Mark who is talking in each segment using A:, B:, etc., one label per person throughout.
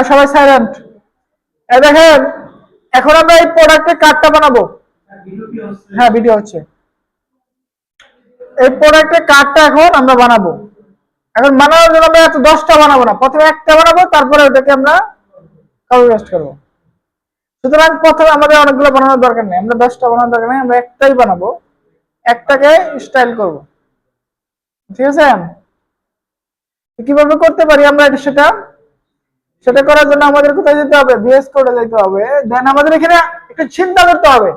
A: সবাই সাইলেন্ট। এই দেখেন, এখন আমরা এই প্রোডাক্টের কার্ডটা বানাবো। হ্যাঁ, ভিডিও হচ্ছে। এই প্রোডাক্টের কার্ডটা এখন আমরা বানাবো। এখন বানানোর জন্য আমরা 10টা বানাবো না, প্রথমে একটা বানাবো, তারপরে ওটাকে আমরা কপি পেস্ট করবো। সুতরাং প্রথমে আমাদের অনেকগুলো বানানোর দরকার নেই, আমরা 10টা বানানোর দরকার নেই, আমরা একটাই বানাবো, একটাকে স্টাইল করব। ঠিক আছে? কিভাবে করতে পারি আমরা সেটা সেটা করার জন্য আমাদের কোথায় যেতে হবে? ভিএস কোডে যেতে হবে। দেন আমাদের এখানে একটু চিন্তা করতে হবে,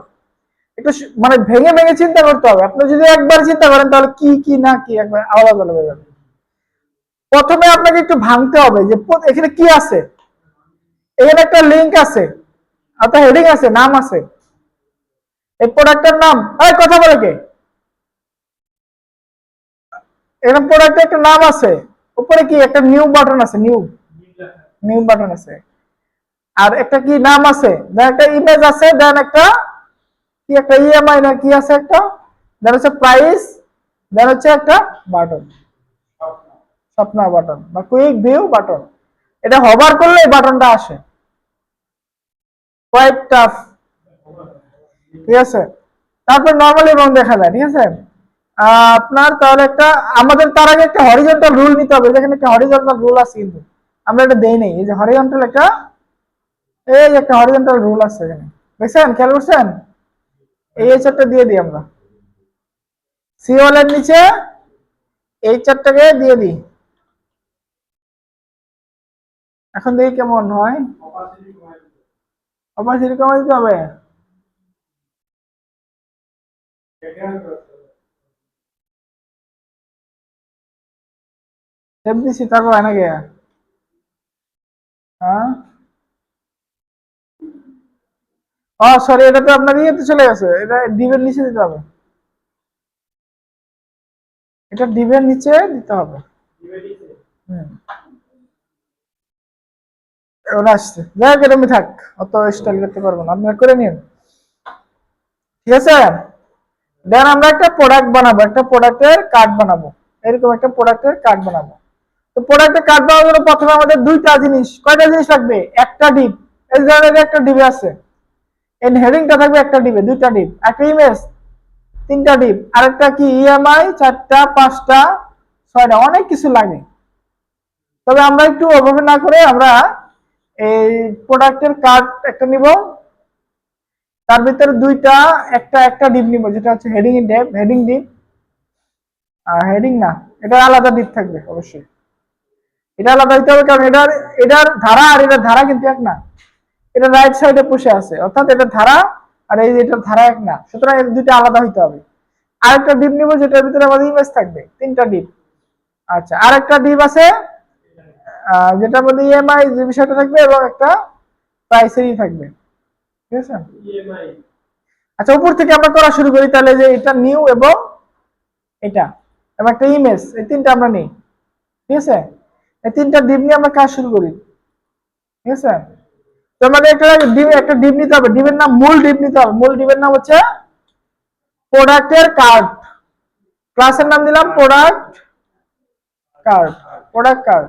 A: একটু মানে ভেঙে ভেঙে চিন্তা করতে হবে। আপনি যদি একবার চিন্তা করেন তাহলে কি কি না কি একবার আলাদা আলাদা হয়ে যাবে। প্রথমে আপনাকে একটু ভাঙতে হবে যে এখানে কি আছে। এখানে একটা লিংক আছে, অর্থাৎ হেডিং আছে, নাম আছে, এই প্রোডাক্টের নাম। এই কথা বলে কে? এখানে প্রোডাক্টের একটা নাম আছে, উপরে কি একটা নিউ বাটন আছে, নিউ নিউ বাটন আছে, আর একটা কি নাম আছে, দেন একটা ইমেজ আছে, দেন একটা কি একটা ইএমআই না কি আছে একটা, দেন হচ্ছে প্রাইস, দেন হচ্ছে একটা বাটন, স্বপ্ন বাটন বা কুইক ভিউ বাটন। এটা হভার করলে এই বাটনটা আসে, কোয়াইট টাফ। ঠিক আছে? তারপর নরমালি রং দেখা যায়। ঠিক আছে? আপনার তাহলে একটা আমাদের তার আগে একটা হরিজন্টাল রুল নিতে হবে। যেখানে একটা হরিজন্টাল রুল আছে, কিন্তু আমরা এটা দেই নাই। এই যে হরিজন্টাল একটা, এই একটা হরিজন্টাল রুল আছে এখানে, দেখছেন? খেয়াল করছেন? এই চারটা দিয়ে দিই আমরা, সি ওয়ালের নিচে এই চারটাকে দিয়ে দিই। এখন দেখি কেমন হয়। অপারেশন কমাই দিতে হবে। সেভ দিছি, তারপর হয় নাকি? হ্যাঁ, ও সরি, এটা তো আপনার ইয়েতে চলে গেছে, এটা ডিবের নিচে দিতে হবে, এটা ডিবের নিচে দিতে হবে। হুম, ওটা আসছে, যাই হোক এরকমই থাক, অত স্টাইল করতে পারবো না, আপনার করে নিন। ঠিক আছে? দেন আমরা একটা প্রোডাক্ট বানাবো, একটা প্রোডাক্টের কার্ড বানাবো, এরকম একটা প্রোডাক্টের কার্ড বানাবো। তো প্রোডাক্টের কার্ড বানানোর জন্য প্রথমে আমাদের দুইটা জিনিস, কয়টা জিনিস লাগবে? একটা ডিপ, এই ধরনের একটা ডিবে আছে, এর হেডিংটা থাকবে একটা ডিবে, দুইটা ডিপ, একটা ইমেজ, তিনটা ডিপ, আরেকটা কি ইএমআই, চারটা, পাঁচটা, ছয়টা, অনেক কিছু লাগে। তবে আমরা একটু ওভাবে না করে আমরা এই প্রোডাক্টের কার্ড একটা নিব, তার ভিতরে দুইটা, একটা একটা ডিপ নিব, যেটা হচ্ছে heading deep, heading deep, heading না, এটা আলাদা ডিপ থাকবে অবশ্যই, এটা আলাদা হইতে হবে, কারণ এটার এটার ধারা আর এটার ধারা কিন্তু এক না, এটা রাইট সাইডে পুষে আছে, অর্থাৎ এটার ধারা আর এই যে এটার ধারা এক না, সুতরাং এর দুইটা আলাদা হইতে হবে। আরেকটা ডিপ নিব যেটার ভিতরে আমাদের ইমেজ থাকবে, তিনটা ডিপ। আচ্ছা, আরেকটা ডিপ আছে যেটার মধ্যে ইএমআই যে বিষয়টা থাকবে এবং একটা প্রাইসেরই থাকবে। ঠিক আছে? আচ্ছা, উপর থেকে আমরা করা শুরু করি তাহলে, যে এটা নিউ এবং এটা এবং একটা ইমেজ, এই তিনটা আমরা নিই। ঠিক আছে? এই তিনটা ডিপ নিয়ে আমরা কাজ শুরু করি। ঠিক আছে? তো আমাদের একটা ডিপ নিতে হবে, ডিপের নাম, মূল ডিপ নিতে হবে, মূল ডিপের নাম হচ্ছে প্রোডাক্টের কার্ড। ক্লাসের নাম দিলাম product card, product card,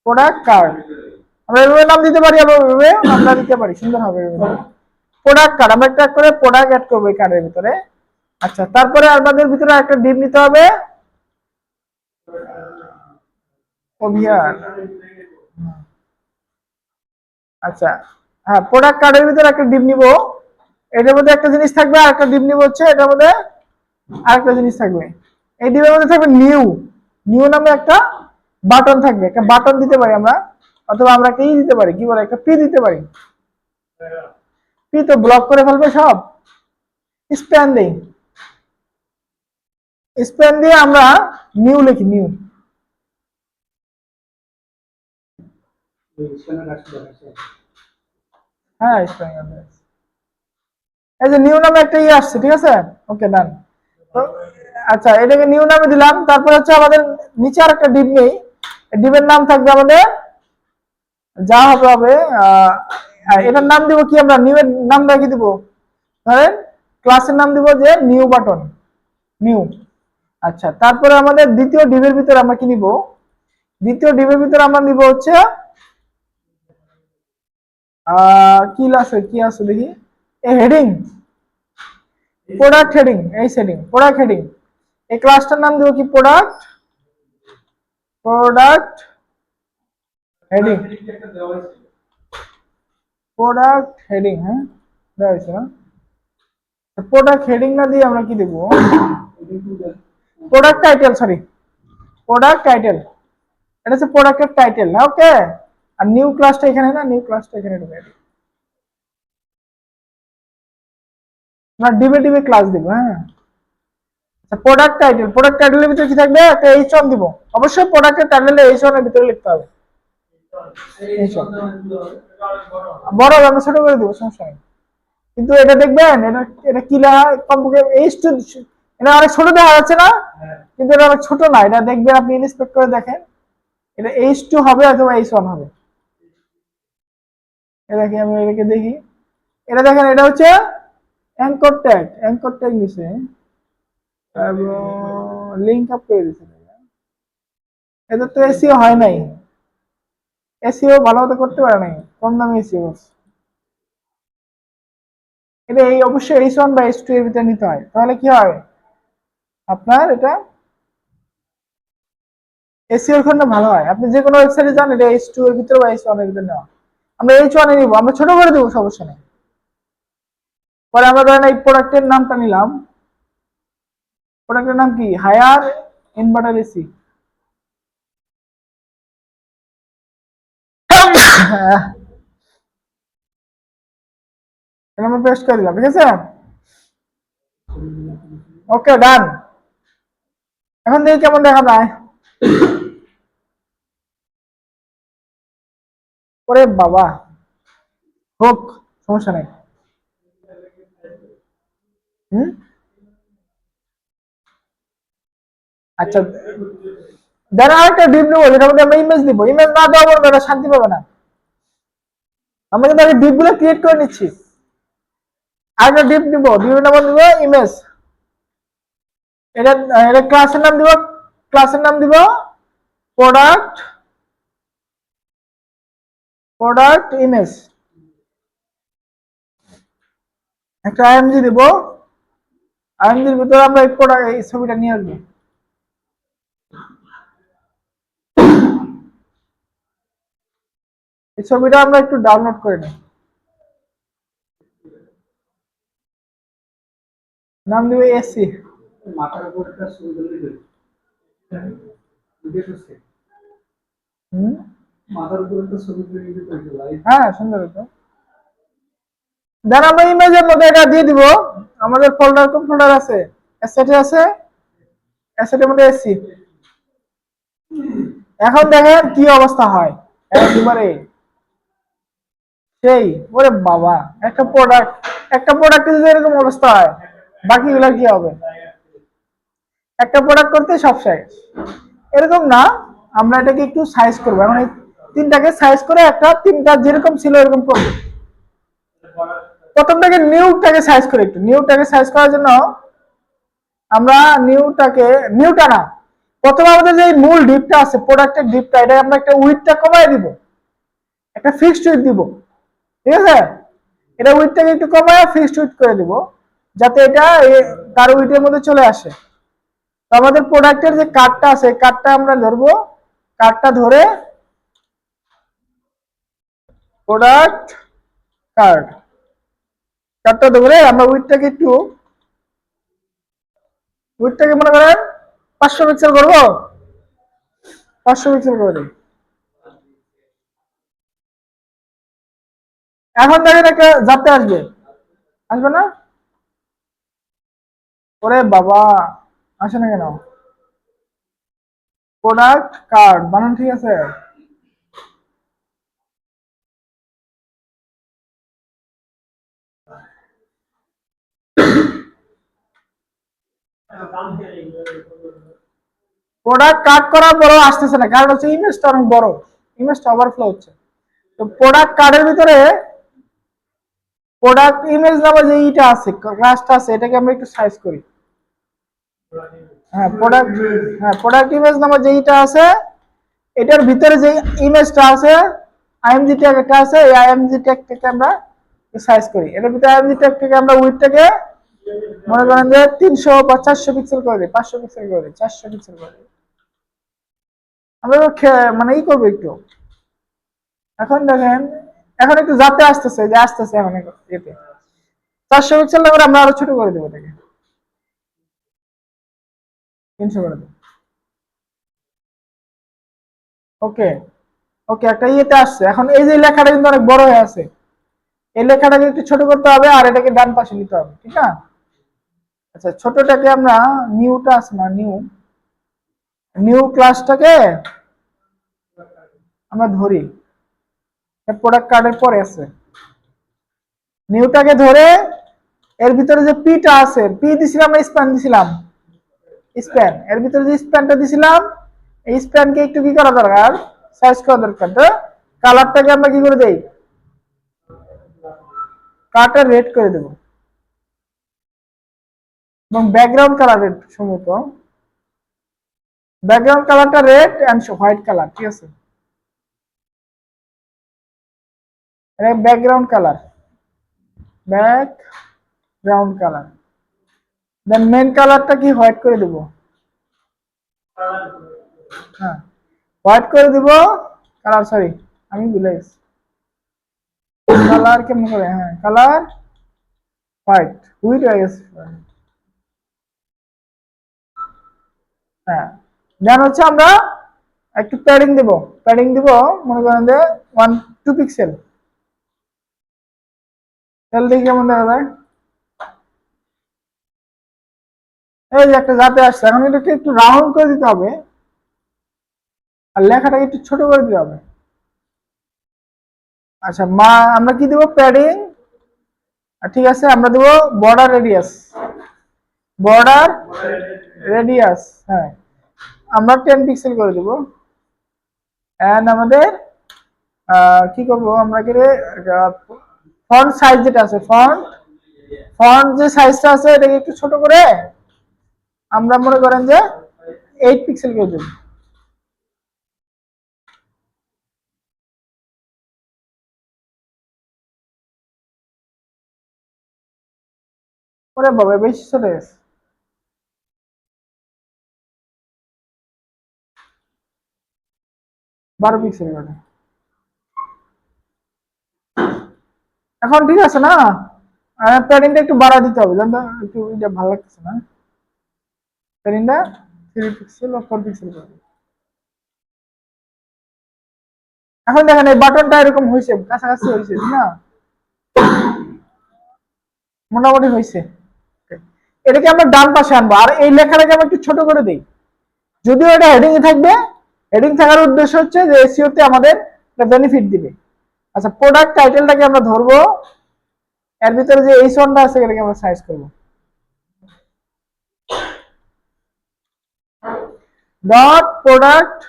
A: product card. আমরা এভাবে নাম দিতে পারি, আবার এভাবে আমরা দিতে পারি, সুন্দর হবে। প্রোডাক্ট কার্ড, আমরা একটা করে প্রোডাক্ট অ্যাড করবো এই কার্ডের ভিতরে। আচ্ছা, তারপরে আমাদের ভিতরে একটা ডিপ নিতে হবে, অভিয়ার। আচ্ছা, হ্যাঁ, প্রোডাক্ট কার্ডের ভিতরে একটা ডিপ নিব, এটার মধ্যে একটা জিনিস থাকবে, আর একটা ডিপ নিব হচ্ছে এটার মধ্যে আরেকটা জিনিস থাকবে। এই ডিপের মধ্যে থাকবে নিউ, নিউ নামে একটা বাটন থাকবে, একটা বাটন দিতে পারি আমরা, অথবা আমরা একটা ই দিতে পারি, কি বলে, একটা পি দিতে পারি। পি তো ব্লক করে ফেলবে সব, স্প্যান দেই, স্প্যান দিয়ে আমরা নিউ লিখি, নিউ। হ্যাঁ, স্প্যান, এই যে নিউ নামে একটা ইয়ে আসছে। ঠিক আছে? ওকে, ডান। আচ্ছা, এটাকে নিউ নামে দিলাম। তারপর হচ্ছে আমাদের নিচে আর একটা ডিপ নেই, ডিপের নাম থাকবে আমাদের যা হবে হবে, এটার নাম দিব কি, আমরা নিউ এর নাম রেখে দিব, ধরেন ক্লাসের নাম দিব যে নিউ বাটন, নিউ। আচ্ছা, তারপরে আমাদের দ্বিতীয় ডিপের ভিতরে আমরা কি নিব, দ্বিতীয় ডিপের ভিতরে আমরা নিব হচ্ছে কি আছে দেখি, এই হেডিং, প্রোডাক্ট হেডিং, এই সেটিং প্রোডাক্ট হেডিং, এই ক্লাসটার নাম দেবো কি, প্রোডাক্ট হেডিং, প্রোডাক্ট হেডিং, হ্যাঁ দেওয়া হয়েছে না। প্রোডাক্ট হেডিং না দিয়ে আমরা কি দেবো, product title, sorry product title, এটা হচ্ছে প্রোডাক্টের টাইটেল না, ওকে। আর নিউ ক্লাসটা এখানে না, নিউ ক্লাসটা এখানে ঢুকে দিই, আমরা ডিবে ক্লাস দিব, হ্যাঁ। প্রোডাক্ট টাইটেল, প্রোডাক্ট টাইটেলের ভিতরে কি থাকবে, একটা H1 দিব, অবশ্যই প্রোডাক্টের টাইটেলে H1 এর ভিতরে লিখতে হবে, H1 বড় আমরা ছোট করে দিব, সমস্যা নেই। কিন্তু এটা দেখবেন, এটা কি লেখা, কমপক্ষে H2, এটা অনেক ছোট দেখা যাচ্ছে না, কিন্তু এটা অনেক ছোট না, এটা দেখবেন আপনি ইন্সপেক্ট করে দেখেন, এটা H2 হবে অথবা H1 হবে। এটা কি আমি এটাকে দেখি, এটা দেখেন, এটা হচ্ছে অ্যাঙ্কর ট্যাগ দিছে এবং লিংক আপ করে দিছে, এটা তো এসইও হয় নাই, এসইও ভালো মতো করতে পারে নাই, কম দামে এসইও করছে। এটা এই অবশ্যই H1 বা H2 এর ভিতরে নিতে হয়, তাহলে কি হয় আপনার এটা এসইও এর জন্য ভালো হয়। আপনি যে কোনো ওয়েবসাইটে যান, এটা H2 এর ভিতরে বা H1 এর ভিতরে নেওয়া, আমরা H1 এ নিব, আমরা ছোট করে দেবো, সমস্যা নেই। পরে আমরা ধরেন এই প্রোডাক্টের নামটা নিলাম, প্রোডাক্টের নাম কি, হায়ার ইনভার্টার এসি, এটা আমরা পেস্ট করে দিলাম, ঠিক আছে, ওকে ডান। এখন দেখি কেমন দেখা যায়, ওরে বাবা, হোক, সমস্যা নেই। হুম, আচ্ছা, দেন আরেকটা ডিপ নেবো, যেটার মধ্যে আমরা ইমেজ দিব, ইমেজ না দেওয়া বলবো, এটা শান্তি পাবে না। আমরা কিন্তু আগে ডিপ গুলো ক্রিয়েট করে নিচ্ছি, আরেকটা ডিপ দিব, ডিপের নাম দিব ইমেজ, এটা এটা ক্লাসের নাম দিব প্রোডাক্ট, ইমেজ, একটা আইএমজি দিব, আইএমজির ভিতরে আমরা এই ছবিটা নিয়ে আসবো, এই ছবিটা আমরা একটু ডাউনলোড করে নিই, নাম দিব এসি, মাথার উপর একটা ছবি দিলে, মাথার উপর একটা ছবি দিলে, হ্যাঁ সুন্দর হতো। দেন আমরা ইমেজের মধ্যে এটা দিয়ে দিব, আমাদের ফোল্ডার, কোন ফোল্ডার আছে, অ্যাসেটে আছে, অ্যাসেটের মধ্যে এসি। এখন দেখেন কি অবস্থা হয়, একেবারে সেই, ওরে বাবা, একটা প্রোডাক্ট যদি এরকম অবস্থা হয়, বাকিগুলো কি হবে, একটা প্রোডাক্ট করতে সব শেষ। এরকম না, আমরা এটাকে একটু সাইজ করবো, এখন এই তিনটাকে সাইজ করে একটা, তিনটা যেরকম ছিল এরকম করবো। প্রথমটাকে নিউটাকে সাইজ করে, একটু নিউটাকে সাইজ করার জন্য আমরা নিউটা না, প্রথমে আমাদের যে মূল ডিপটা আছে, প্রোডাক্টের ডিপটা, এটা আমরা একটা উইডথটা কমায় দিব, একটা ফিক্সড উইডথ দিব, ঠিক আছে, এটা উইডথটাকে একটু কমায় ফিক্সড উইডথ করে দিব, যাতে এটা তার উইডথের মধ্যে চলে আসে। তো আমাদের প্রোডাক্টের যে কার্ডটা আছে, কার্ডটা আমরা ধরবো, কার্ডটা ধরে প্রোডাক্ট কার্ডটা ধরে আমরা উইডথটাকে মনে করেন 500 পিক্সেল করবো, 500 পিক্সেল করে দিই। এখন দেখেন একটা যাতে আসবে না, ওরে বাবা, আসে না কেন, প্রোডাক্ট কার্ড বানান ঠিক আছে, প্রোডাক্ট কাট করার পরও আসতেছে না, কারণ হচ্ছে ইমেজটা অনেক বড়, ইমেজটা ওভারফ্লো হচ্ছে। তো প্রোডাক্ট কার্ডের ভিতরে প্রোডাক্ট ইমেজ নামে যে ইটা আছে, ক্লাসটা আছে, এটাকে আমরা একটু সাইজ করি। প্রোডাক্ট ইমেজ নামে যে ইটা আছে, এটার ভিতরে যে ইমেজটা আছে, আইএমজি ট্যাগ একটা আছে, এই আইএমজি ট্যাগটাকে আমরা সাইজ করি। এটার ভিতরে আইএমজি ট্যাগটাকে আমরা উইডথটাকে মনে করেন যে 300 বা 400 পিক্সেল করে দিই, 500 পিক্সেল করে দিই, 400 পিক্সেল করে দিই। আমরা মানে ই করবো একটু। এখন দেখেন, এখন একটু যাতে আসতেছে, যে আসতেছে এখন এতে 400 পিক্সেল করে আমরা আরো ছোট করে দেবো এটাকে, 300 করে দেবো। ওকে, ওকে, একটা ইয়েতে আসছে। এখন এই যে লেখাটা কিন্তু অনেক বড় হয়ে আছে, এই লেখাটাকে একটু ছোট করতে হবে আর এটাকে ডান পাশে নিতে হবে, ঠিক না? আচ্ছা, ছোটটাকে আমরা নিউটা আছে না, নিউ নিউ ক্লাসটাকে আমরা ধরি, প্রোডাক্ট কার্ডের পরে আছে। নিউটাকে ধরে এর ভিতরে যে পিটা আছে, পি দিছিলাম না স্প্যান দিছিলাম, স্প্যান, এর ভিতরে যে স্প্যানটা দিছিলাম, এই স্প্যানকে একটু কি করা দরকার, সাইজ করা দরকার। তো কালারটাকে আমরা কি করে দেই, কালারটা রেড করে দেব, এবং ব্যাকগ্রাউন্ড কালার রেড, সম্ভবত ব্যাকগ্রাউন্ড কালারটা রেড এন্ড হোয়াইট কালার, ঠিক আছে? এটা ব্যাকগ্রাউন্ড কালার, ব্যাকগ্রাউন্ড কালার। দেন মেন কালারটা কি হোয়াইট করে দেব, হ্যাঁ হোয়াইট করে দিব। কালার, সরি আমি ভুলে গেছি, কালার কেমন করে, হ্যাঁ কালার হোয়াইট, হুইট হয়ে গেছে। হ্যাঁ, দেন হচ্ছে আমরা একটু প্যাডিং দিব, প্যাডিং দিব মনে করেন যে 1-2 পিক্সেল, তাহলে দেখি কেমন দেখা যায়। এই যে একটা যাতে আসছে, এখন এটাকে একটু রাউন্ড করে দিতে হবে আর লেখাটাকে একটু ছোট করে দিতে হবে। আচ্ছা, আমরা কি দেবো, প্যাডিং, ঠিক আছে, আমরা দেবো বর্ডার রেডিয়াস, বর্ডার রেডিয়াস, হ্যাঁ আমরা 10 পিক্সেল করে দেবো। এন্ড আমাদের কি করব আমরা, কি ফন্ট সাইজ যেটা আছে, ফন্ট ফন্ট যে সাইজটা আছে এটাকে একটু ছোট করে আমরা মনে করেন যে 8 পিক্সেল করে দেব। ওরে বাবা, বেশি ছোট হয়েছে, 12 পিক্সেল করে। এখন ঠিক আছে না? প্যাডিংটা একটু বাড়া দিতে হবে, জানো তো? একটু এটা ভালো লাগছে না, প্যাডিংটা 3 পিক্সেল বা 4 পিক্সেল করে। এখন দেখেন এই বাটনটা এরকম হয়েছে, কাছাকাছি হয়েছে, ঠিক না? মোটামুটি হয়েছে। এটাকে আমরা ডান পাশে আনবো আর এই লেখাটাকে আমরা একটু ছোট করে দিই, যদিও এটা হেডিং এ থাকবে। হেডিং থাকার উদ্দেশ্য হচ্ছে যে এসইও তে আমাদের বেনিফিট দিবে। আচ্ছা, প্রোডাক্ট টাইটেলটাকে আমরা ধরবো, এর ভিতরে যে এই সনটা আছে এটাকে আমরা সাইজ করব, ডট প্রোডাক্ট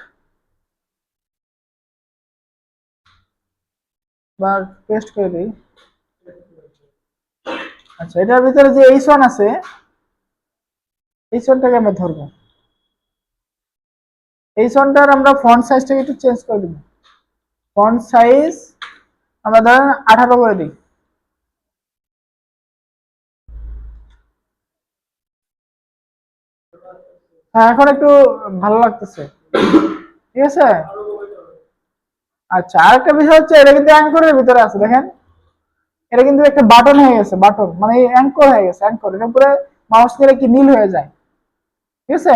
A: বা পেস্ট করে দিই। আচ্ছা, এটার ভিতরে যে এই সন আছে, এই সনটাকে আমরা ধরবো, এই সনটার আমরা ফন্ট সাইজটাকে একটু চেঞ্জ করে দিব, ফন্ট সাইজ আমরা ধরেন 18 করে দিই। হ্যাঁ, এখন একটু ভালো লাগতেছে, ঠিক আছে। আচ্ছা, আরেকটা বিষয় হচ্ছে এটা কিন্তু অ্যাঙ্করের ভিতরে আছে, দেখেন এটা কিন্তু একটা বাটন হয়ে গেছে, বাটন মানে অ্যাঙ্কর হয়ে গেছে, অ্যাঙ্কর, এর উপরে মাউস দিলে কি নীল হয়ে যায়, ঠিক আছে,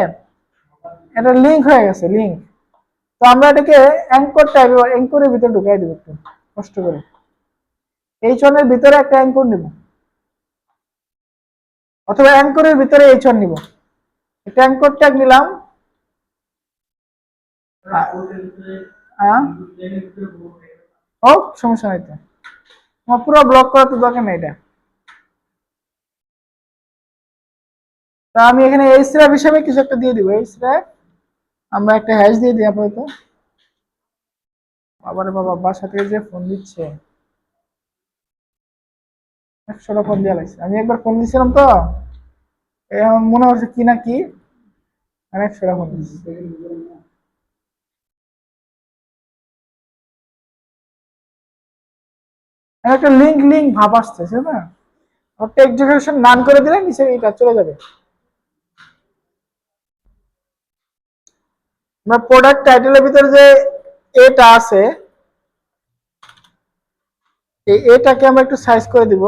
A: এটা লিংক হয়ে গেছে, লিংক। তো আমরা এটাকে অ্যাঙ্কর টাইপ, অ্যাঙ্করের ভিতরে ঢুকাই দেবো একটু কষ্ট করে, এই চনের ভিতরে একটা অ্যাঙ্কর নিব, অথবা অ্যাঙ্করের ভিতরে এই চন নিব, একটা অ্যাঙ্কর ট্যাগ নিলাম। হোক, সমস্যা নাই তো, আমার পুরো ব্লক করা তো দরকার নেই এটা। তা আমি এখানে এই স্র্যাপ হিসাবে কিছু একটা দিয়ে দিব, এই স্র্যাপ আমরা একটা হ্যাশ দিয়ে দিই আপাতত। আবার বাবা বাসা থেকে যে ফোন দিচ্ছে, 100টা ফোন দিয়ে লাগছে, আমি একবার ফোন দিছিলাম তো, এখন মনে হচ্ছে কি না কি, 100টা ফোন দিচ্ছে। একটা লিঙ্ক লিঙ্ক ভাব আসতেছে না, টেক্সট ডেকোরেশন নান করে দিলে নিচে এটা চলে যাবে। আমরা প্রোডাক্ট টাইটেলের ভিতরে যে এটা আছে, এই এটাকে আমরা একটু সাইজ করে দিব।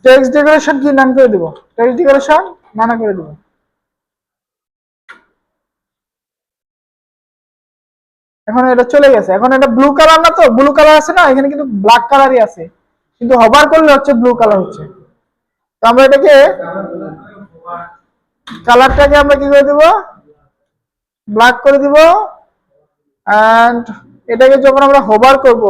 A: টেক্সট ডেকোরেশন কি নাম করে দিব? টেক্সট ডেকোরেশন নানা করে দিব। এখন এটা চলে গেছে, এখন এটা ব্লু কালার না, তো ব্লু কালার আছে না, এখানে কিন্তু ব্ল্যাক কালারই আছে, কিন্তু হভার করলে হচ্ছে ব্লু কালার হচ্ছে। তো আমরা এটাকে কালারটাকে আমরা কি করে দিব, ব্ল্যাক করে দিব। এন্ড এটাকে যখন আমরা হোভার করব,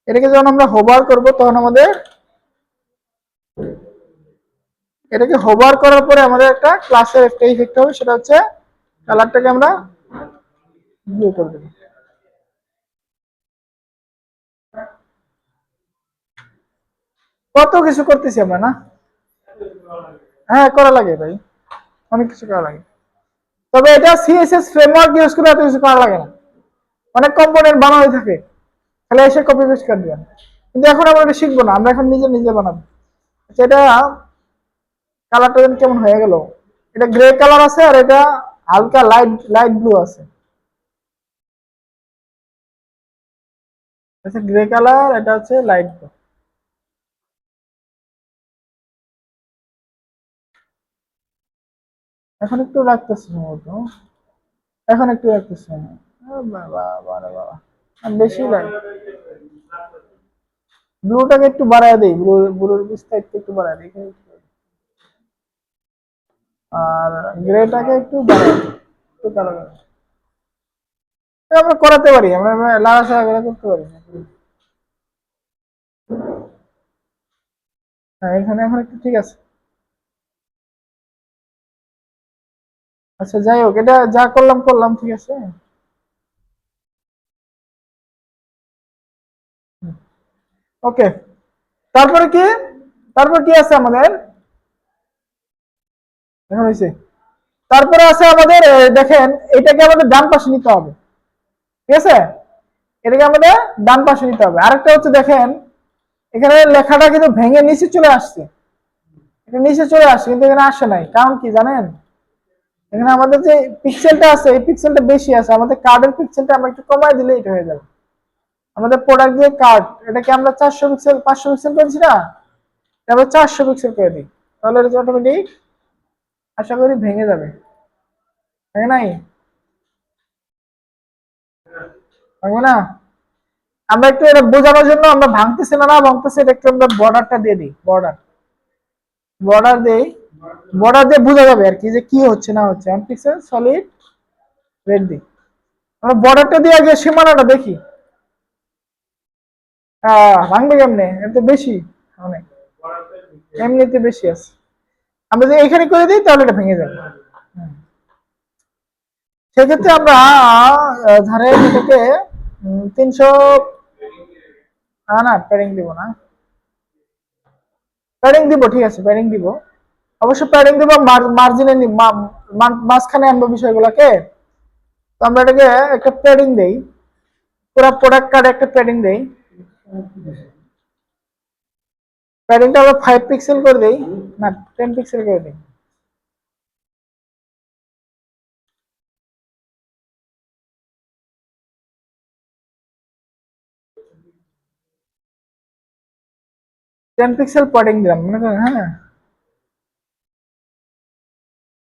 A: এটাকে যখন আমরা হোভার করব তখন আমাদের এটাকে হোভার করার পরে আমাদের একটা ক্লাসের একটা ইফেক্ট হবে, সেটা হচ্ছে কালারটাকে আমরা ব্লু করে দেব। কত কিছু করতেছি আমরা না? হ্যাঁ করা লাগে ভাই, অনেক কিছু করা লাগে। তবে এটা সিএসএস ফ্রেমওয়ার্ক ইউজ করে এত কিছু করা লাগে না, অনেক কম্পোনেন্ট বানানো থাকে, তাহলে এসে কপি পেস্ট করে দিবেন। কিন্তু এখন আমরা এটা শিখবো না, আমরা এখন নিজে নিজে বানাবো। আচ্ছা, এটা কালারটা যেন কেমন হয়ে গেল, এটা গ্রে কালার আছে আর এটা হালকা লাইট লাইট ব্লু আছে। আচ্ছা, গ্রে কালার, এটা হচ্ছে লাইট ব্লু। এখন একটু রাখতেছি সম্ভবত, এখন একটু রাখতেছি। বাবা বাবা বাবা, বেশি লাইট, ব্লুটাকে একটু বাড়ায় দেই, ব্লুর বিস্তারিত একটু বাড়ায় দিই, আর গ্রেটাকে একটু বাড়ায় দিই, একটু কালো কালো। আমরা করাতে পারি, আমরা লাড়াচাড়া করে করতে পারি। হ্যাঁ, এখানে এখন একটু ঠিক আছে। আচ্ছা যাই হোক, এটা যা করলাম করলাম, ঠিক আছে। ওকে, তারপরে কি, তারপর কি আছে আমাদের, এখন হয়েছে, তারপরে আছে আমাদের দেখেন, এটাকে আমাদের ডান পাশে নিতে হবে, ঠিক আছে, এটাকে আমাদের ডান পাশে নিতে হবে। আরেকটা হচ্ছে দেখেন, এখানে লেখাটা কিন্তু ভেঙে নিচে চলে আসছে, এটা নিচে চলে আসছে, কিন্তু এখানে আসে নাই, কারণ কি জানেন, এখানে আমাদের যে পিক্সেলটা আছে, এই পিক্সেলটা বেশি আছে, আমাদের কার্ডের পিক্সেলটা আমরা একটু কমাই দিলে এটা হয়ে যাবে। আমাদের প্রোডাক্ট যে কার্ড, এটাকে আমরা 400 পিক্সেল 500 পিক্সেল করেছি না, আমরা 400 পিক্সেল করে দিই, তাহলে এটা অটোমেটিক আশা করি ভেঙে যাবে, তাই নাই? ভাঙবে না? আমরা একটু এটা বোঝানোর জন্য আমরা ভাঙতেছি না, ভাঙতেছি, এটা একটু আমরা বর্ডারটা দিয়ে দিই, বর্ডার বর্ডার দেই, বর্ডার দিয়ে বোঝা যাবে আর কি যে কি হচ্ছে না হচ্ছে। আমি পিক্সেল সলিড রেড দিই, আমরা বর্ডারটা দিয়ে আগে সীমানাটা দেখি। ভাঙবে কেমনে, এটা তো বেশি, অনেক এমনিতে বেশি আছে, আমরা যদি এখানে করে দিই তাহলে এটা ভেঙে যাবে। সেক্ষেত্রে আমরা ধরেন এটাকে 300, না প্যাডিং দিব না, প্যাডিং দিব, ঠিক আছে প্যাডিং দিব, অবশ্য প্যাডিং দিব, মার্জিনে মাঝখানে আনবো বিষয়গুলোকে। তো আমরা এটাকে একটা প্যাডিং দেই, পুরো প্রোডাক্ট কার্ডে একটা প্যাডিং দেই, প্যাডিংটা আমরা 5 পিক্সেল করে দেই, না 10 পিক্সেল করে দিই। টেন পিক্সেল প্যাডিং দিলাম মনে করেন, হ্যাঁ।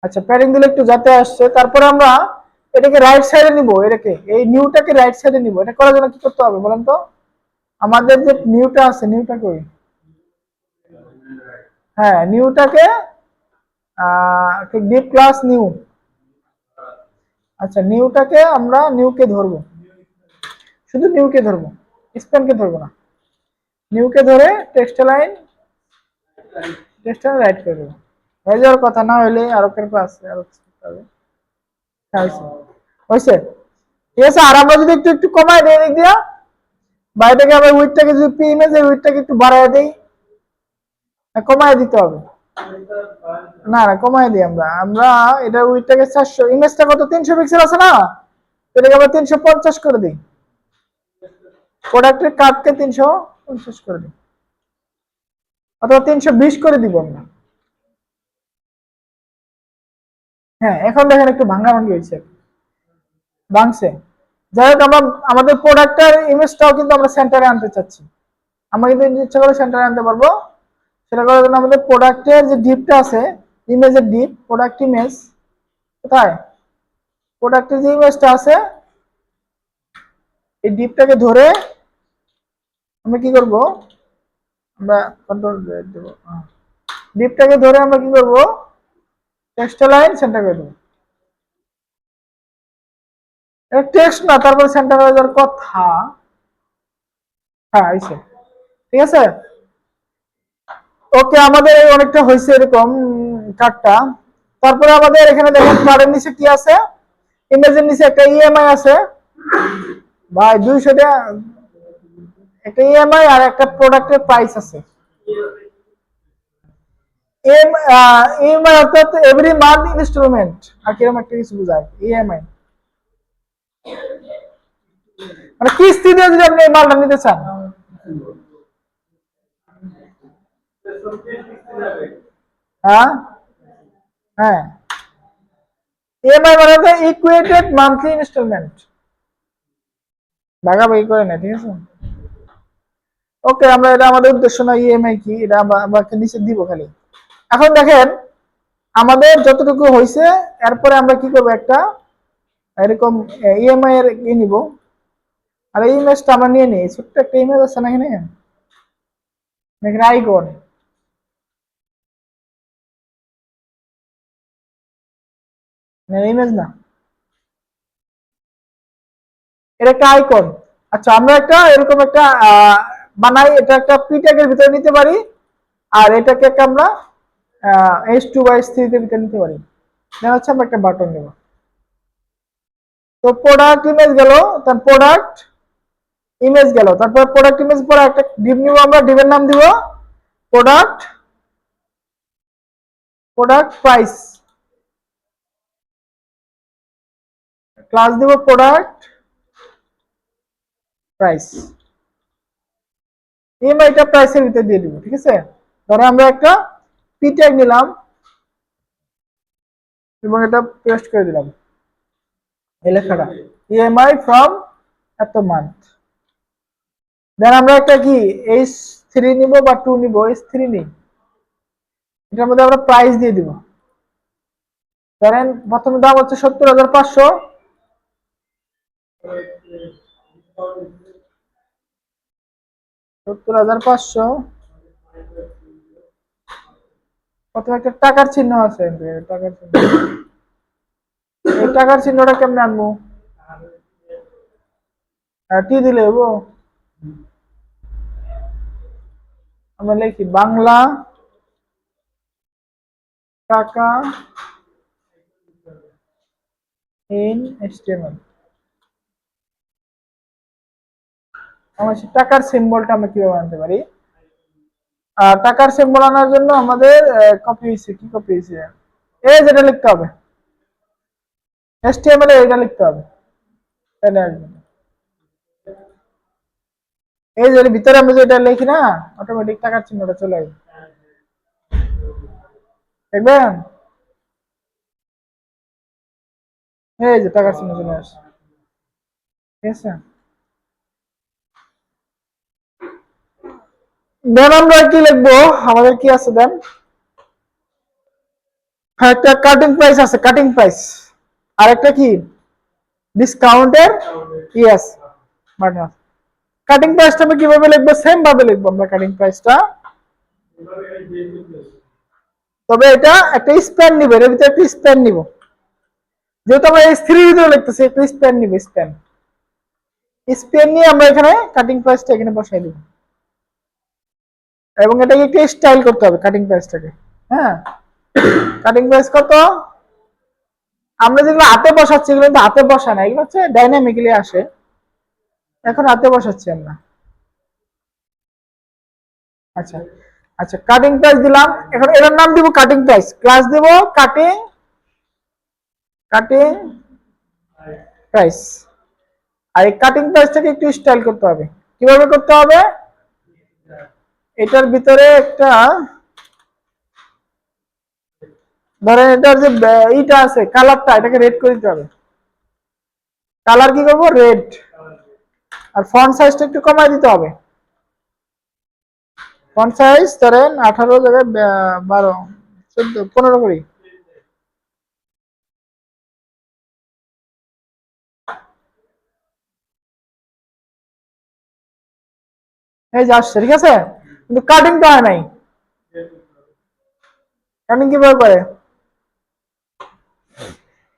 A: আচ্ছা, প্যাডিং দিলে একটু যাতে আসছে, তারপরে আমরা এটাকে রাইট সাইডে নিব, এটাকে এই নিউটাকে রাইট সাইডে নিব। এটা করার জন্য কি করতে হবে বলেন তো? আমাদের যে নিউটা আছে, নিউটা কই, হ্যাঁ নিউটাকে ডিপ ক্লাস নিউ, আচ্ছা নিউটাকে আমরা নিউকে ধরবো, শুধু নিউকে ধরবো, স্প্যানকে ধরবো না, নিউকে ধরে টেক্সট লাইন রাইট করে দেবো, হয়ে যাওয়ার কথা। না হলে আরো কেন আছে, আরো হয়েছে, ঠিক আছে। আর আমরা যদি একটু একটু কমাই দিই দিক দিয়া, বাইরেটাকে আবার উইথটাকে যদি ইমেজের উইথটাকে একটু বাড়ায় দিই, কমায় দিতে হবে। না না কমায় দিই আমরা আমরা এটা উইডটাকে 400, ইমেজটা কত 300 পিক্সেল আছে না, এটাকে আমরা 350 করে দিই। প্রোডাক্টের কাটকে 350 করে দিই, অথবা 320 করে দিব আমরা। হ্যাঁ এখন দেখেন একটু ভাঙ্গাভাঙ্গি হয়েছে, ভাঙছে। যাই হোক আমরা আমাদের প্রোডাক্টের ইমেজটাও কিন্তু আমরা সেন্টারে আনতে চাচ্ছি। আমরা কিন্তু ইচ্ছা করে সেন্টারে আনতে পারবো। সেটা করার জন্য আমাদের প্রোডাক্টের যে ডিপটা আছে, ইমেজের ডিপ, প্রোডাক্ট ইমেজ কোথায়, প্রোডাক্টের যে ইমেজটা আছে এই ডিপটাকে ধরে আমরা কি করব, আমরা কন্ট্রোল দেব, ডিপটাকে ধরে আমরা কি করব, টেক্সট লাইন সেন্টার করে দেব। এটা টেক্সট না, তারপর সেন্টার হয়ে যাওয়ার কথা। হ্যাঁ আইছে, ঠিক আছে। ওকে আমাদের অনেকটা হয়েছে এরকম কার্ডটা। তারপরে আমাদের এখানে দেখেন কার্ডের নিচে কি আছে, ইমেজের নিচে একটা ইএমআই আছে ভাই 200 টাকা, একটা ইএমআই আর একটা প্রোডাক্টের প্রাইস আছে। ইএমআই অর্থাৎ এভরি মান্থ ইনস্টলমেন্ট, আর কিরকম একটা কিছু বোঝায় ইএমআই, মানে কিস্তিতে যদি আপনি এই মালটা নিতে চান। হ্যাঁ হ্যাঁ, ইএমআই মানে হচ্ছে ইকুয়েটেড মান্থলি ইনস্টলমেন্ট, ভাগাভাগি করে না, ঠিক আছে। ওকে আমরা এটা আমাদের উদ্দেশ্য না ইএমআই কি, এটা আমরা নিচে দিব খালি। এখন দেখেন আমাদের যতটুকু হয়েছে, এরপরে আমরা কি করব, একটা এরকম ইএমআই এর নিব। আর এই ইমেজটা আমরা নিয়ে নিই, ছোট্ট একটা ইমেজ আছে না এখানে, এখানে আইকন, ইমেজ না, এটা একটা আইকন। আচ্ছা আমরা একটা এরকম একটা বানাই, এটা একটা পি ট্যাগের ভিতরে নিতে পারি, আর এটাকে আমরা H2 বা H3 এর ভিতরে নিতে পারি। দেখা হচ্ছে আমরা একটা বাটন নেব। তো প্রোডাক্ট ইমেজ গেল, তার প্রোডাক্ট ইমেজ গেল, তারপর প্রোডাক্ট ইমেজ পরে একটা ডিভ নিব, আমরা ডিভের নাম দিব প্রোডাক্ট, প্রোডাক্ট প্রাইস, ক্লাস দিব প্রোডাক্ট প্রাইস, ইএমআইটা প্রাইসের ভিতরে দিয়ে দিব, ঠিক আছে। ধরো আমরা একটা পি ট্যাগ নিলাম এবং এটা পেস্ট করে দিলাম, এই লেখাটা ইএমআই ফ্রম এত মান্থ। দেন আমরা একটা কি H3 নিব বা 2 নিব, H3 নিই, এটার মধ্যে আমরা প্রাইস দিয়ে দিব। ধরেন প্রথম দাম হচ্ছে 70,500, 70,500, প্রথমে একটা টাকার চিহ্ন আছে, টাকার চিহ্ন, এই টাকার চিহ্নটা কেমনে আনবো, টি দিলে হবো, আমরা লিখি বাংলা টাকা ইন HTML। আমরা টাকার সিম্বলটা আমরা কিভাবে আনতে পারি, আর টাকার সিম্বল আনার জন্য আমাদের কপি হয়েছে, কি কপি হয়েছে, এই যেটা লিখতে হবে HTML এ, এটা লিখতে হবে, তাহলে আসবে। এই যে ভিতরে আমরা যেটা লিখি না, অটোমেটিক টাকার চিহ্নটা চলে আসবে, দেখবেন এই যে টাকার চিহ্ন চলে আসে, ঠিক আছে। দেন আমরা কি লিখবো, আমাদের কি আছে দেন, একটা কাটিং প্রাইস আছে, কাটিং প্রাইস, আর একটা কি ডিসকাউন্টের, ইয়েস বাটন। কাটিং প্রাইসটা আমরা কিভাবে লিখবো, সেম ভাবে লিখবো আমরা কাটিং প্রাইসটা, তবে এটা একটা স্প্যান নিব, এর ভিতরে একটা স্প্যান নিব, যেহেতু আমরা এই থ্রি ভিতরে লিখতেছি, একটা স্প্যান নিব, স্প্যান, স্প্যান নিয়ে আমরা এখানে কাটিং প্রাইসটা এখানে বসাই দিব, এবং এটাকে একটু স্টাইল করতে হবে কাটিং প্রাইসটাকে। হ্যাঁ, কাটিং প্রাইস কত, আমরা যেগুলো হাতে বসাচ্ছি এগুলো কিন্তু হাতে বসা না, এগুলো হচ্ছে ডাইনামিক্যালি আসে, এখন হাতে বসাচ্ছি আমরা। আচ্ছা আচ্ছা, কাটিং প্রাইস দিলাম। এখন এটার নাম দিব কাটিং প্রাইস। ক্লাস দেব কাটিং কাটিং প্রাইস। আর এই কাটিং প্রাইসটাকে একটু স্টাইল করতে হবে। কিভাবে করতে হবে? এটার ভিতরে একটা ধরেন এটার যে এইটা আছে কালারটা, এটাকে রেড করে দিতে হবে। কালার কি করবো? রেড। আর ফন্ট সাইজটা একটু কমাই দিতে হবে। ফন্ট সাইজ ধরেন 18 জায়গায় 12, 14, 15 করি। এই যে আসছে, ঠিক আছে, কিন্তু কাটিংটা হয় নাই। কাটিং কিভাবে করে?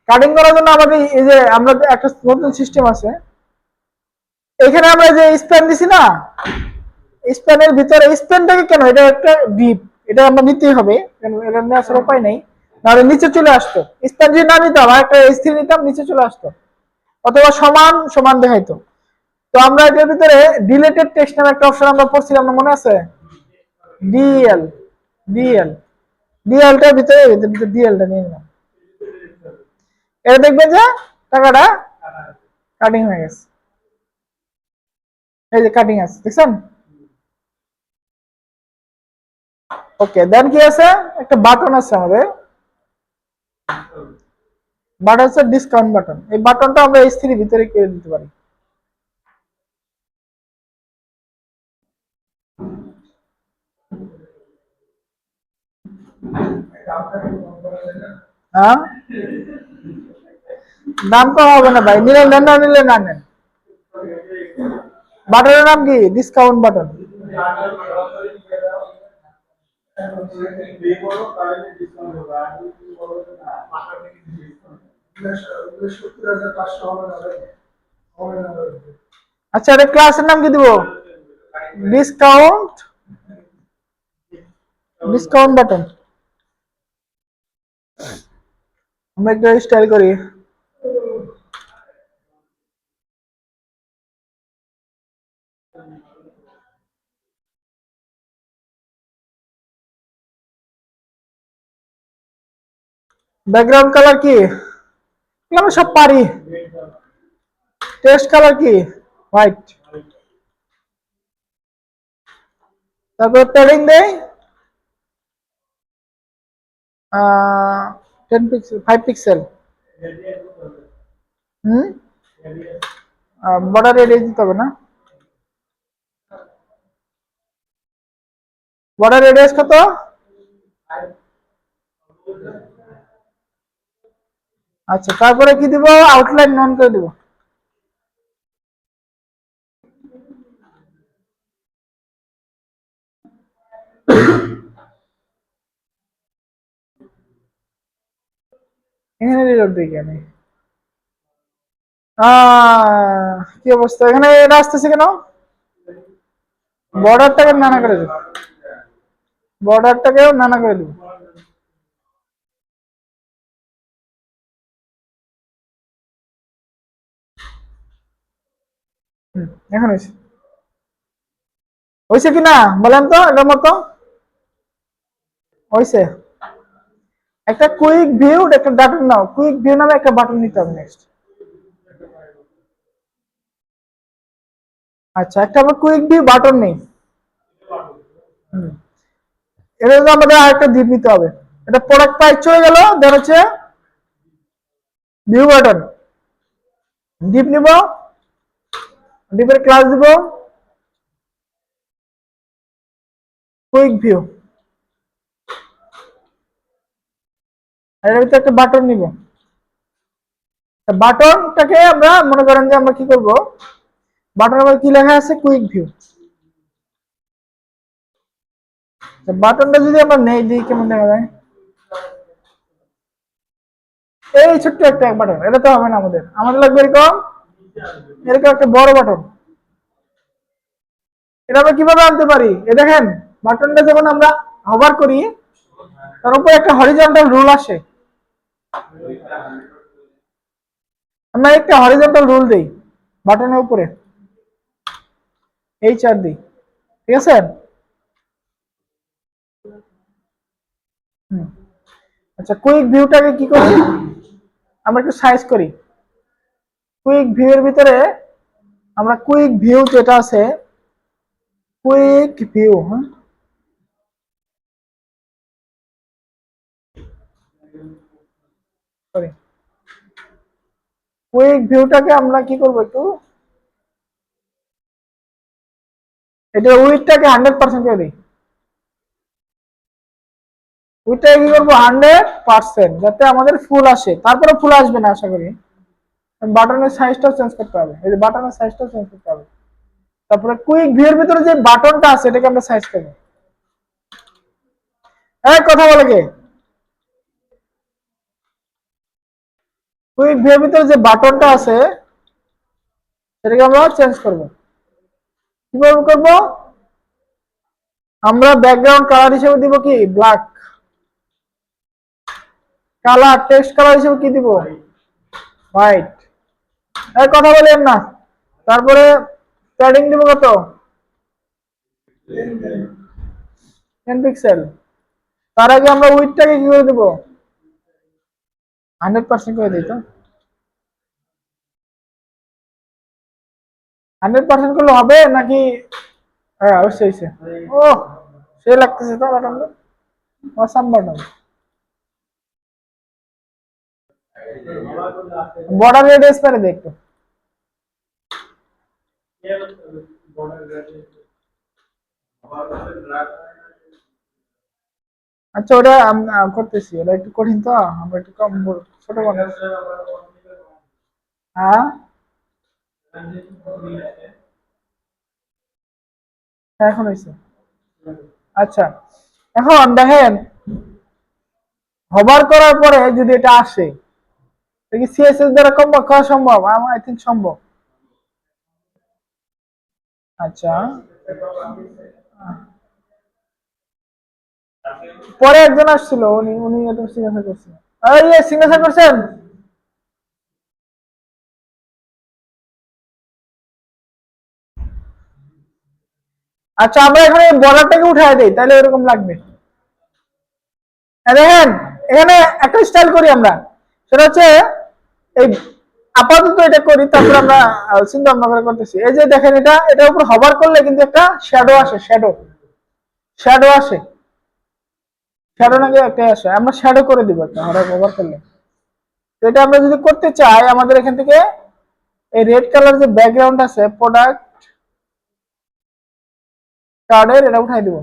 A: কাটিং করার জন্য আমাদের এই যে আমরা একটা নতুন সিস্টেম আছে। এখানে আমরা যে স্প্যান দিছি না, স্প্যানের ভিতরে স্প্যানটাকে কেন, এটা একটা ডিপ, এটা আমরা নিতেই হবে, এটা নিয়ে আসার উপায় নেই, নাহলে নিচে চলে আসতো। স্প্যান যদি না নিতাম, একটা স্থির নিতাম, নিচে চলে আসতো, অথবা সমান সমান দেখাইতো। তো আমরা এটার ভিতরে ডিলেটেড টেক্সট নামে একটা অপশন আমরা পড়ছিলাম না, মনে আছে? ডিএল ডিএল ডিএলটার ভিতরে ডিএলটা নিয়ে নিলাম। এটা দেখবেন যে টাকাটা কাটিং হয়ে গেছে। এই যে কাটিং আছে, দেখছেন? ওকে, দেন কি আছে? একটা বাটন আছে আমাদের, বাটন হচ্ছে ডিসকাউন্ট বাটন। এই বাটনটা আমরা S3 ভিতরে করে দিতে পারি। হ্যাঁ, দাম কম হবে না ভাই, নিলে নেন, না নিলে না নেন। বাটনের নাম কি? Discount button. আচ্ছা, এটা ক্লাসের নাম কি দিব? Discount discount button. আমরা একটা স্টাইল করি। ব্যাকগ্রাউন্ড কালার কি? আমরা সব পারি। টেক্সট কালার কি? হোয়াইট। তারপর প্যাডিং দেই 10 পিক্সেল, 5 পিক্সেল। হুম, বর্ডার রেডিয়াস দিতে হবে না? বর্ডার রেডিয়াস কত? আচ্ছা, তারপরে কি দিব? আউটলাইন নন করে দিব। এখানে রিলোড দিই আমি। কি অবস্থা এখানে? এটা আসতেছে কেন? বর্ডারটাকে নানা করে দিব, বর্ডারটাকেও নানা করে দিব। এখন হয়েছে, হয়েছে কিনা বলেন তো এটার মতো? হয়েছে। একটা কুইক ভিউ, একটা বাটন নাও, কুইক ভিউ নামে একটা বাটন নিতে হবে নেক্সট। আচ্ছা, একটা আমরা কুইক ভিউ বাটন নেই। এটা তো আমাদের আরেকটা দ্বীপ নিতে হবে। এটা প্রোডাক্ট প্রাইস চলে গেল, দেন হচ্ছে ভিউ বাটন। ডিপ নিব, ডিপের ক্লাস দিব কুইক ভিউ। এর ভিতরে একটা বাটন নিব। বাটনটাকে আমরা মনে করেন যে আমরা কি করব, বাটনের মধ্যে কি লেখা আছে? Quick view. বাটনটা যদি আমরা নেই দিই, কেমন দেখা যায়? এই ছোট্ট একটা বাটন, এটা তো হবে না, আমাদের আমাদের লাগবে এরকম, এরকম একটা বড় বাটন। এটা আমরা কিভাবে আনতে পারি? এ দেখেন, বাটনটা যখন আমরা হোভার করি, তার উপর একটা হরিজন্টাল রুল আসে। আমরা একটা হরিজন্টাল রুল দেই বাটনের উপরে, এই চার দিই, ঠিক আছে? হুম। আচ্ছা, কুইক ভিউটাকে কি করি, আমরা একটু সাইজ করি। কুইক ভিউ এর ভিতরে আমরা কুইক ভিউ যেটা আছে, কুইক ভিউ, হ্যাঁ, সরি, কুইক ভিউটাকে আমরা কি করব, একটু এটা উইডটাকে 100% করে দিই। উইডটাকে কি করবো 100%, যাতে আমাদের ফুল আসে। তারপরে ফুল আসবে না আশা করি। বাটনের সাইজটাও চেঞ্জ করতে হবে, এই যে বাটনের সাইজটাও চেঞ্জ করতে হবে। তারপরে কুইক ভিউ এর ভিতরে যে বাটনটা আছে এটাকে আমরা সাইজ করব। এই কথা বলে কে? কুইক ভিউ এর ভিতরে যে বাটনটা আছে সেটাকে আমরা চেঞ্জ করব। কিভাবে করব? আমরা ব্যাকগ্রাউন্ড কালার হিসেবে দিব কি ব্ল্যাক, কালার টেক্সট কালার হিসেবে কি দিব হোয়াইট। এই কথা বলেন না। তারপরে প্যাডিং দিব কত, 10 পিক্সেল। তার আগে আমরা উইডটাকে কি করে দেব, 100% করে দিই। তো 100% করলে হবে নাকি? হ্যাঁ অবশ্যই। ও সে লাগতেছে তো বাটনটা, অসাম বাটন। বর্ডার রেডিয়াস পারে দেখো। আচ্ছা ওটা করতেছি, ওটা একটু কঠিন তো, আমরা একটু কম ছোট মানুষ। হ্যাঁ এখন হয়েছে। আচ্ছা এখন দেখেন, হবার করার পরে যদি এটা আসে, এটা কি সিএসএস দ্বারা করা সম্ভব? আই থিঙ্ক সম্ভব। আচ্ছা পরে একজন আসছিল, উনি উনি এটা সিগনেচার করছেন। এই সিগনেচার করছেন। আচ্ছা আমরা এখানে বর্ডারটাকে উঠায় দেই, তাহলে এরকম লাগবে। দেখেন এখানে একটা স্টাইল করি আমরা, সেটা হচ্ছে এই আপাতত এটা করি, তারপর আমরা চিন্তা ভাবনা করে করতেছি। এই যে দেখেন এটা, এটার উপর হভার করলে কিন্তু একটা শ্যাডো আসে, শ্যাডো শ্যাডো আসে, শ্যাডো নাকি একটা আসে, আমরা শ্যাডো করে দিব একটা হভার করলে। তো এটা আমরা যদি করতে চাই, আমাদের এখান থেকে এই রেড কালার যে ব্যাকগ্রাউন্ড আছে প্রোডাক্ট কার্ডের, এটা উঠাই দিব,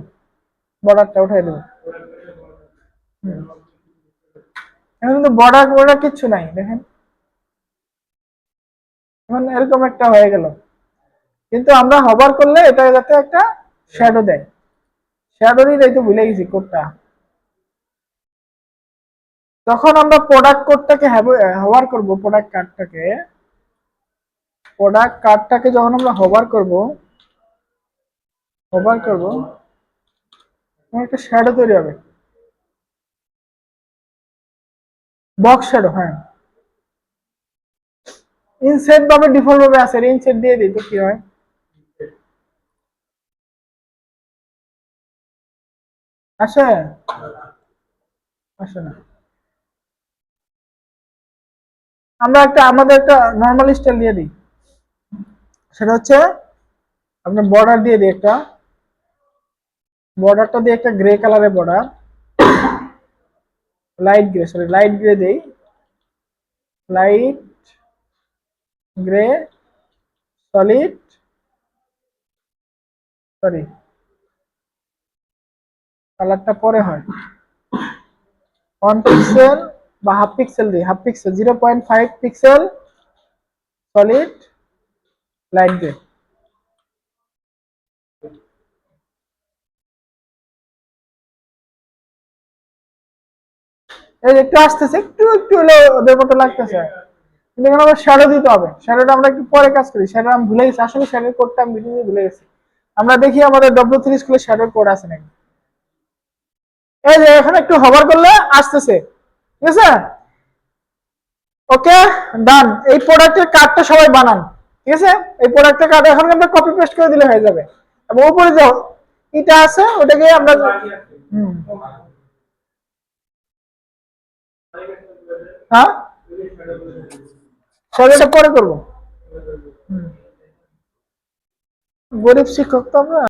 A: বর্ডারটা উঠাই দিব। এখন কিন্তু বর্ডার বর্ডার কিচ্ছু নাই দেখেন, এখন এরকম একটা হয়ে গেল। কিন্তু আমরা হভার করলে এটা যাতে একটা শ্যাডো দেয়, শ্যাডোরই দায়িত্ব ভুলে গেছি কোডটা। তখন আমরা প্রোডাক্ট কোডটাকে হভার করব, প্রোডাক্ট কার্ডটাকে যখন আমরা হভার করব একটা শ্যাডো তৈরি হবে, বক্স শ্যাডো। হ্যাঁ ইনসেট ভাবে ডিফল্ট ভাবে আছে, ইনসেট দিয়ে দিই তো কি হয়, আসে আসে না। আমরা আমাদের একটা নর্মাল স্টাইল দিয়ে দিই, সেটা হচ্ছে আপনার বর্ডার দিয়ে দিই একটা, বর্ডারটা দিয়ে একটা গ্রে কালারের বর্ডার, লাইট গ্রে দেই, লাইট গ্রে সলিড, সরি কালারটা পরে হয়, 1 পিক্সেল বা হাফ পিক্সেল দিই, half pixel 0.5 pixel solid light grey. এই একটু আসতেছে, একটু একটু হলে ওদের মতো লাগতেছে, কিন্তু এখানে আবার শ্যাডো দিতে হবে। শ্যাডোটা আমরা একটু পরে কাজ করি, শ্যাডো আমি ভুলে গেছি, আসলে শ্যাডোর কোডটা আমি ভিডিওতে ভুলে গেছি। আমরা দেখি আমাদের W3 স্কুলে শ্যাডোর কোড আছে নাকি। এই যে এখানে একটু হভার করলে আসতেছে, ঠিক আছে। ওকে ডান। এই প্রোডাক্টের কার্ডটা সবাই বানান, ঠিক আছে। এই প্রোডাক্টের কার্ড এখন আমরা কপি পেস্ট করে দিলে হয়ে যাবে, এবং উপরে যে এটা আছে ওটাকে আমরা হ্যাঁ, সার্ভেটা পরে করবো। গরিব শিক্ষক তো আমরা।